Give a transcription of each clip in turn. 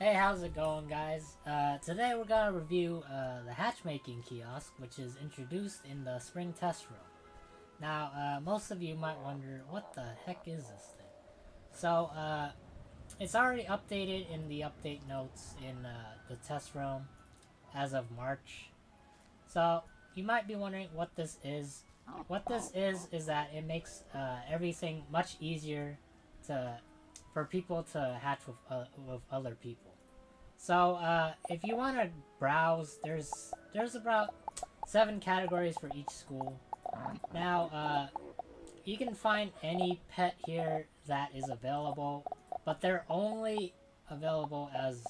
Hey, how's it going, guys? Today we're gonna review the HatchMaking kiosk, which is introduced in the spring test room. Now, most of you might wonder, what the heck is this thing? So, it's already updated in the update notes in the test room as of March. So, you might be wondering what this is. What this is that it makes everything much easier to for people to hatch with other people. So if you want to browse, there's about 7 categories for each school. Now you can find any pet here that is available, but they're only available as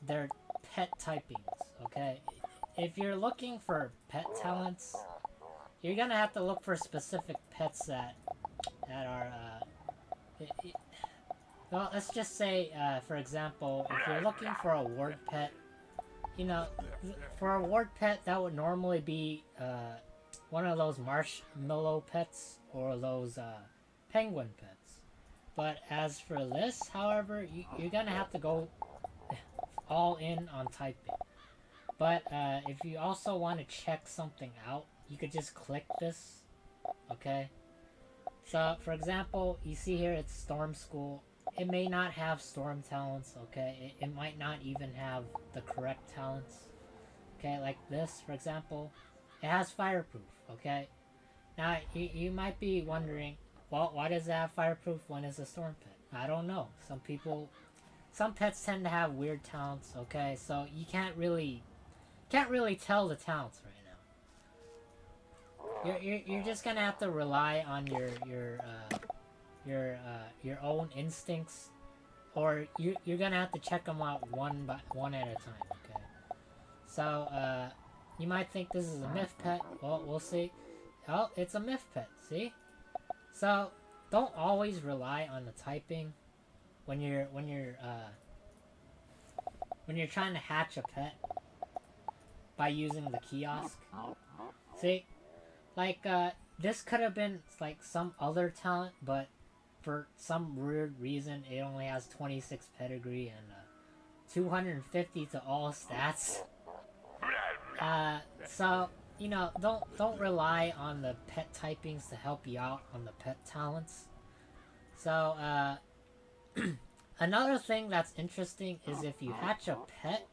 their pet typings. Okay, if you're looking for pet talents, you're gonna have to look for specific pets that are well, let's just say, for example, if you're looking for a ward pet, you know, for a ward pet, that would normally be one of those marshmallow pets or those penguin pets. But as for this, however, you're gonna have to go all in on typing. But if you also want to check something out, you could just click this, okay? So, for example, you see here it's Storm School. It may not have storm talents, okay? It might not even have the correct talents. Okay, like this, for example. It has fireproof, okay? Now, you might be wondering, well, why does it have fireproof when it's a storm pet? I don't know. Some pets tend to have weird talents, okay? So you can't really tell the talents right now. You're just gonna have to rely on your own instincts, or you're gonna have to check them out one at a time. Okay, so you might think this is a myth pet. Well, we'll see. Oh, it's a myth pet. See? So don't always rely on the typing when you're trying to hatch a pet by using the kiosk. See, like this could have been like some other talent, but for some weird reason, it only has 26 pedigree and 250 to all stats. So don't rely on the pet typings to help you out on the pet talents. So another thing that's interesting is if you hatch a pet,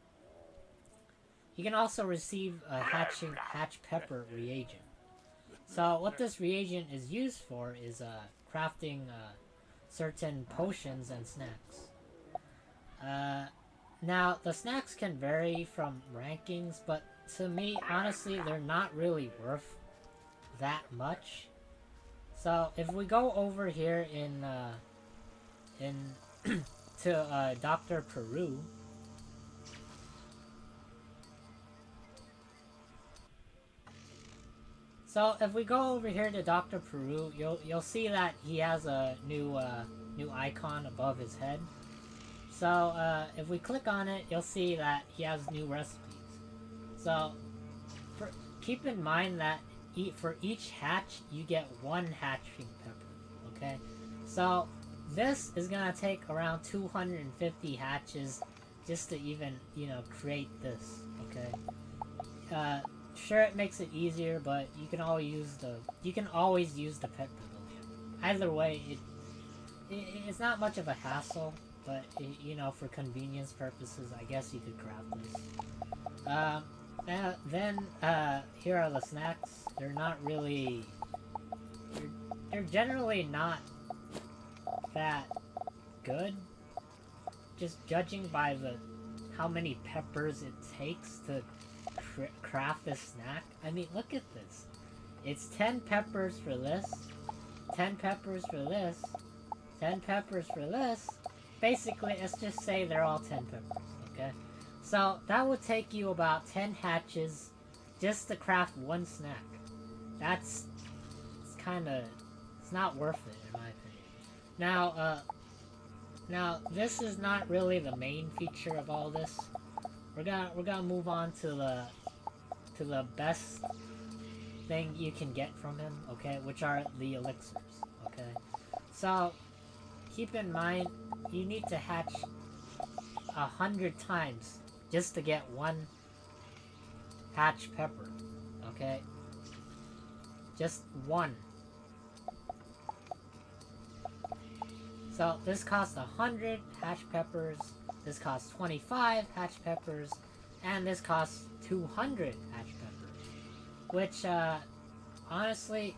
you can also receive a hatch pepper reagent. So what this reagent is used for is crafting certain potions and snacks. Now, the snacks can vary from rankings, but to me, honestly, they're not really worth that much. So if we go over here in to Dr. Peru. So if we go over here to Dr. Peru, you'll see that he has a new icon above his head. So if we click on it, you'll see that he has new recipes. So keep in mind that for each hatch, you get 1 hatching pepper. Okay, so this is gonna take around 250 hatches just to even create this. Okay. Sure, it makes it easier, but you can always use the pet pavilion. Either way, it's not much of a hassle, but for convenience purposes, I guess you could craft this. Then here are the snacks. They're not really. They're generally not that good. Just judging by how many peppers it takes to craft this snack. I mean, look at this. It's 10 peppers for this, 10 peppers for this, 10 peppers for this. Basically, let's just say they're all 10 peppers, okay? So that would take you about 10 hatches just to craft 1 snack. It's not worth it in my opinion. Now this is not really the main feature of all this. We're gonna move on to the best thing you can get from him, okay, which are the elixirs, okay? So keep in mind, you need to hatch 100 times just to get one hatch pepper, okay? Just one. So this costs 100 hatch peppers, this costs 25 hatch peppers, and this costs 200 hatch peppers. Which, honestly,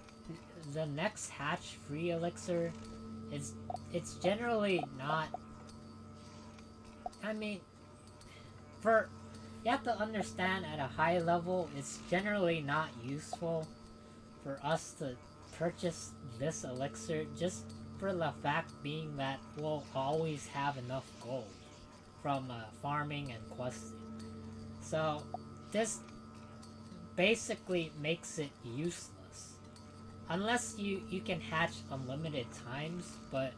the next hatch free elixir it's generally not. I mean, you have to understand at a high level, it's generally not useful for us to purchase this elixir, just for the fact being that we'll always have enough gold from farming and questing. So this basically makes it useless. Unless you can hatch unlimited times, but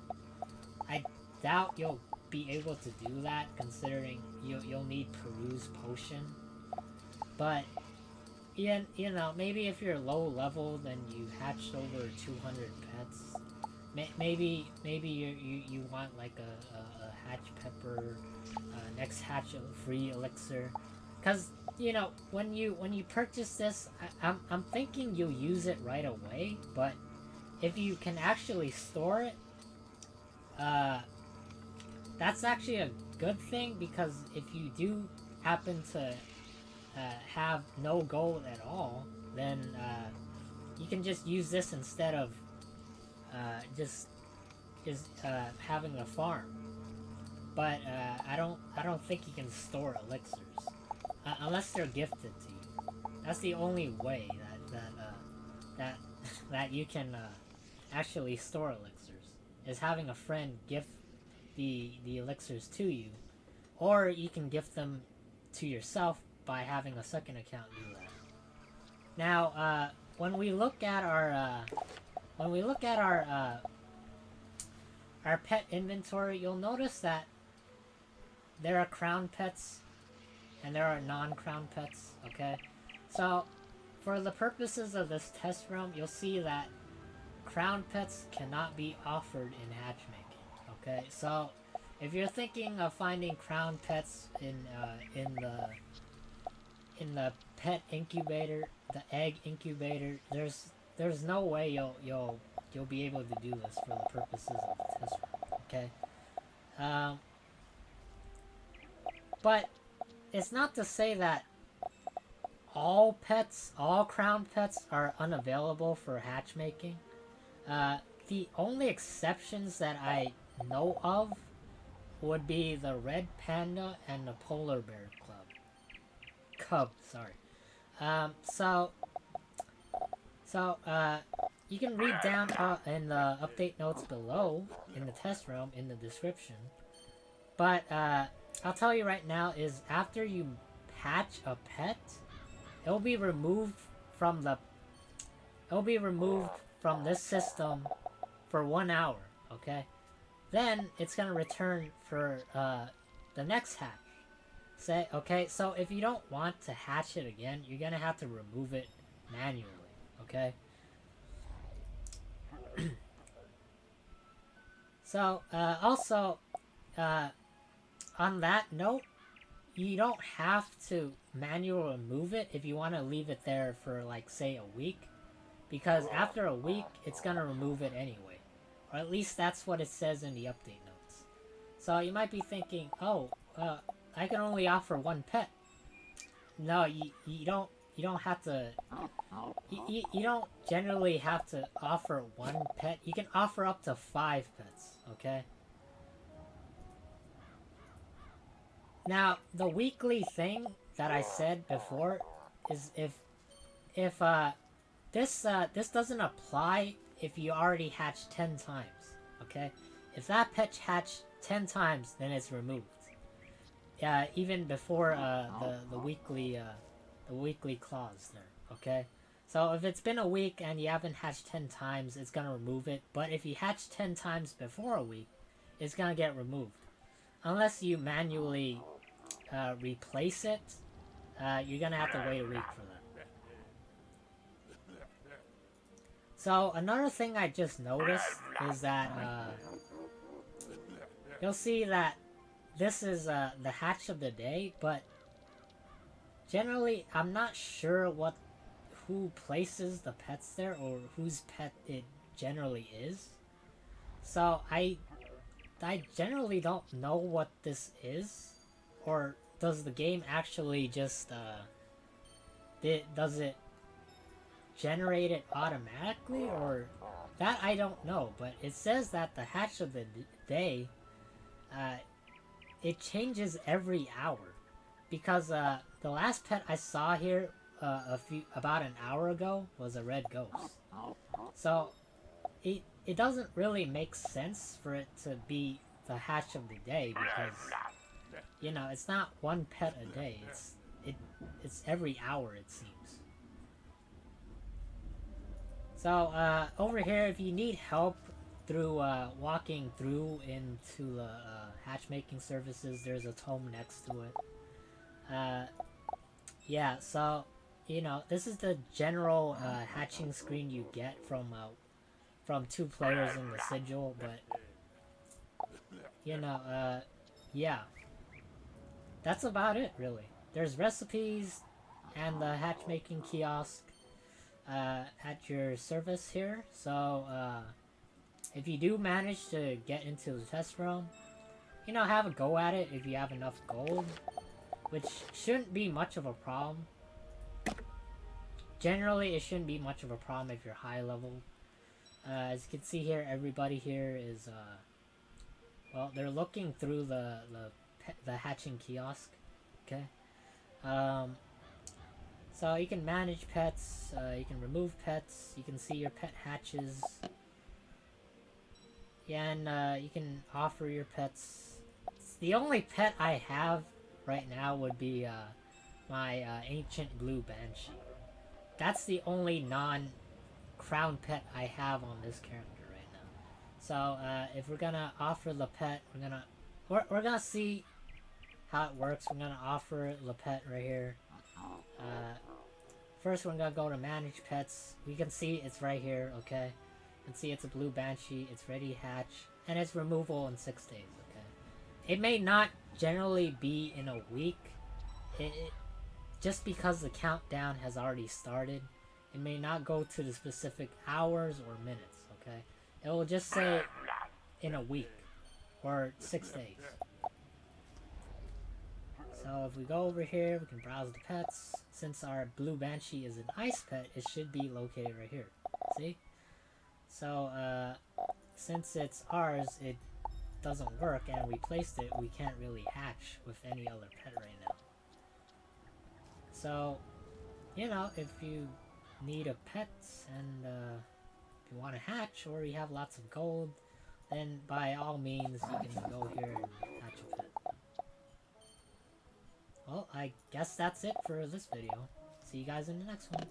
I doubt you'll be able to do that, considering you'll need Peru's potion. But you know, maybe if you're low level, then you hatched over 200 pets. Maybe you want like a hatch pepper, next hatch free elixir, because you know when you purchase this, I'm thinking you'll use it right away. But if you can actually store it, that's actually a good thing, because if you do happen to have no gold at all, then you can just use this instead of just having a farm. But I don't think you can store elixirs unless they're gifted to you. That's the only way that you can actually store elixirs, is having a friend gift the elixirs to you, or you can gift them to yourself by having a second account do that. Now, when we look at our our pet inventory, you'll notice that there are crown pets and there are non-crown pets. Okay, so for the purposes of this test realm, you'll see that crown pets cannot be offered in HatchMaking. Okay, so if you're thinking of finding crown pets in the pet incubator, the egg incubator, there's no way you'll be able to do this for the purposes of the test realm. Okay, but it's not to say that all crown pets are unavailable for hatchmaking. The only exceptions that I know of would be the red panda and the polar bear cub. Sorry. So you can read down in the update notes below in the test realm in the description. But I'll tell you right now is after you hatch a pet, it'll be removed from this system for 1 hour. Okay, then it's gonna return for the next hatch. So if you don't want to hatch it again, you're gonna have to remove it manually. Okay. So also on that note, you don't have to manually remove it if you want to leave it there for, like, say a week, because after a week it's gonna remove it anyway, or at least that's what it says in the update notes. So you might be thinking, oh, I can only offer one pet. No, you don't have to. You don't generally have to offer one pet. You can offer up to 5 pets. Okay. Now, the weekly thing that I said before is if this doesn't apply if you already hatched 10 times. Okay, if that pet hatched 10 times, then it's removed. Even before the weekly clause there. Okay, so if it's been a week and you haven't hatched 10 times, it's gonna remove it. But if you hatch 10 times before a week, it's gonna get removed, unless you manually replace it. You're gonna have to wait a week for that. So another thing I just noticed is that you'll see that this is the hatch of the day, but generally I'm not sure who places the pets there or whose pet it generally is. So I generally don't know what this is, or does the game actually just does it generate it automatically, or that I don't know. But it says that the hatch of the day, it changes every hour, because the last pet I saw here about an hour ago was a red ghost. So it doesn't really make sense for it to be the hatch of the day, because you know it's not one pet a day. It's every hour, it seems. So over here, if you need help through walking through into the hatchmaking services, there's a tome next to it. Yeah, so you know this is the general hatching screen you get from 2 players in the sigil, but you know, yeah, that's about it really. There's recipes and the hatchmaking kiosk at your service here, so if you do manage to get into the Testrealm, you know, have a go at it if you have enough gold, which shouldn't be much of a problem. Generally, it shouldn't be much of a problem if you're high level. As you can see here, everybody here is, well, they're looking through the hatching kiosk, okay? So you can manage pets, you can remove pets, you can see your pet hatches, yeah, and you can offer your pets. The only pet I have right now would be my ancient blue banshee. That's the only non-crown pet I have on this character right now. So if we're gonna offer the pet, we're gonna see how it works. We're gonna offer the pet right here. First we're gonna go to manage pets. We can see it's right here, okay? You can see it's a blue banshee, it's ready to hatch, and it's removal in 6 days, okay? It may not generally be in a week, just because the countdown has already started. It may not go to the specific hours or minutes, okay? It will just say in a week or 6 days. So if we go over here, we can browse the pets. Since our blue banshee is an ice pet, it should be located right here. See? So since it's ours, it doesn't work, and we placed it, we can't really hatch with any other pet right now. So, you know, if you need a pet and if you want to hatch, or you have lots of gold, then by all means you can go here and hatch a pet. Well, I guess that's it for this video. See you guys in the next one.